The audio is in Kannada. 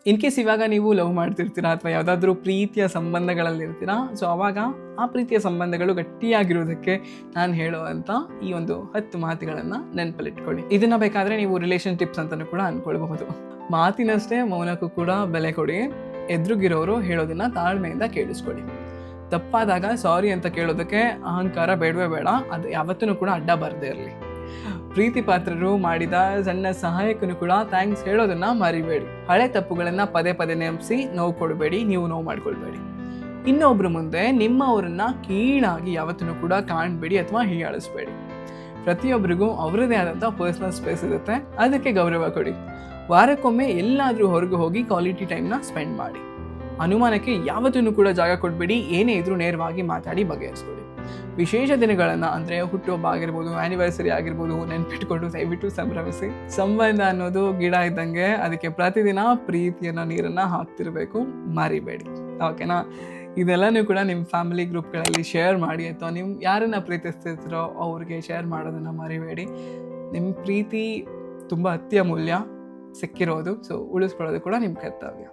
ಇನ್ ಕೇಸ್ ಇವಾಗ ನೀವು ಲವ್ ಮಾಡ್ತಿರ್ತೀರಾ ಅಥವಾ ಯಾವುದಾದ್ರೂ ಪ್ರೀತಿಯ ಸಂಬಂಧಗಳಲ್ಲಿರ್ತೀರಾ, ಸೊ ಅವಾಗ ಆ ಪ್ರೀತಿಯ ಸಂಬಂಧಗಳು ಗಟ್ಟಿಯಾಗಿರೋದಕ್ಕೆ ನಾನು ಹೇಳುವಂಥ ಈ ಒಂದು 10 ಮಾತುಗಳನ್ನು ನೆನಪಲ್ಲಿಟ್ಕೊಳ್ಳಿ. ಇದನ್ನು ಬೇಕಾದರೆ ನೀವು ರಿಲೇಷನ್ ಟಿಪ್ಸ್ ಅಂತಲೂ ಕೂಡ ಅಂದ್ಕೊಳ್ಬಹುದು. ಮಾತಿನಷ್ಟೇ ಮೌನಕ್ಕೂ ಕೂಡ ಬೆಲೆ ಕೊಡಿ. ಎದುರುಗಿರೋರು ಹೇಳೋದನ್ನು ತಾಳ್ಮೆಯಿಂದ ಕೇಳಿಸ್ಕೊಳ್ಳಿ. ತಪ್ಪಾದಾಗ ಸಾರಿ ಅಂತ ಕೇಳೋದಕ್ಕೆ ಅಹಂಕಾರ ಬೇಡವೇ ಬೇಡ, ಅದು ಯಾವತ್ತೂ ಕೂಡ ಅಡ್ಡ ಬರದೇ ಇರಲಿ. ಪ್ರೀತಿ ಪಾತ್ರರು ಮಾಡಿದ ಸಣ್ಣ ಸಹಾಯಕ್ಕೂ ಕೂಡ ಥ್ಯಾಂಕ್ಸ್ ಹೇಳೋದನ್ನ ಮರಿಬೇಡಿ. ಹಳೆ ತಪ್ಪುಗಳನ್ನು ಪದೇ ಪದೇ ನೆನಪಿಸಿ ನೋವು ಕೊಡಬೇಡಿ, ನೀವು ನೋವು ಮಾಡ್ಕೊಳ್ಬೇಡಿ. ಇನ್ನೊಬ್ರ ಮುಂದೆ ನಿಮ್ಮವರನ್ನ ಕೀಳಾಗಿ ಯಾವತ್ತೂ ಕೂಡ ಕಾಣಬೇಡಿ ಅಥವಾ ಹೀಯಾಳಿಸ್ಬೇಡಿ. ಪ್ರತಿಯೊಬ್ಬರಿಗೂ ಅವರದೇ ಆದಂಥ ಪರ್ಸ್ನಲ್ ಸ್ಪೇಸ್ ಇರುತ್ತೆ, ಅದಕ್ಕೆ ಗೌರವ ಕೊಡಿ. ವಾರಕ್ಕೊಮ್ಮೆ ಎಲ್ಲಾದರೂ ಹೊರಗೆ ಹೋಗಿ ಕ್ವಾಲಿಟಿ ಟೈಮ್ನ ಸ್ಪೆಂಡ್ ಮಾಡಿ. ಅನುಮಾನಕ್ಕೆ ಯಾವತ್ತೂ ಕೂಡ ಜಾಗ ಕೊಡಬೇಡಿ. ಏನೇ ಇದ್ರೂ ನೇರವಾಗಿ ಮಾತಾಡಿ ಬಗೆಹರಿಸ್ಕೊಳ್ಳಿ. ವಿಶೇಷ ದಿನಗಳನ್ನು ಅಂದರೆ ಹುಟ್ಟುಹಬ್ಬ ಆಗಿರ್ಬೋದು, ಆ್ಯನಿವರ್ಸರಿ ಆಗಿರ್ಬೋದು ನೆನ್ಪಿಟ್ಕೊಂಡು ದಯವಿಟ್ಟು ಸಂಭ್ರಮಿಸಿ. ಸಂಬಂಧ ಅನ್ನೋದು ಗಿಡ ಇದ್ದಂಗೆ, ಅದಕ್ಕೆ ಪ್ರತಿದಿನ ಪ್ರೀತಿಯನ್ನು ನೀರನ್ನು ಹಾಕ್ತಿರ್ಬೇಕು, ಮರಿಬೇಡಿ. ಓಕೆನಾ? ಇದೆಲ್ಲನೂ ಕೂಡ ನಿಮ್ಮ ಫ್ಯಾಮಿಲಿ ಗ್ರೂಪ್ಗಳಲ್ಲಿ ಶೇರ್ ಮಾಡಿ, ಅಥವಾ ನೀವು ಯಾರನ್ನು ಪ್ರೀತಿಸ್ತಿರ್ತೀರೋ ಅವ್ರಿಗೆ ಶೇರ್ ಮಾಡೋದನ್ನು ಮರಿಬೇಡಿ. ನಿಮ್ಮ ಪ್ರೀತಿ ತುಂಬ ಅತ್ಯಮೂಲ್ಯ, ಸಿಕ್ಕಿರೋದು. ಸೊ ಉಳಿಸ್ಕೊಳ್ಳೋದು ಕೂಡ ನಿಮ್ಮ ಕರ್ತವ್ಯ.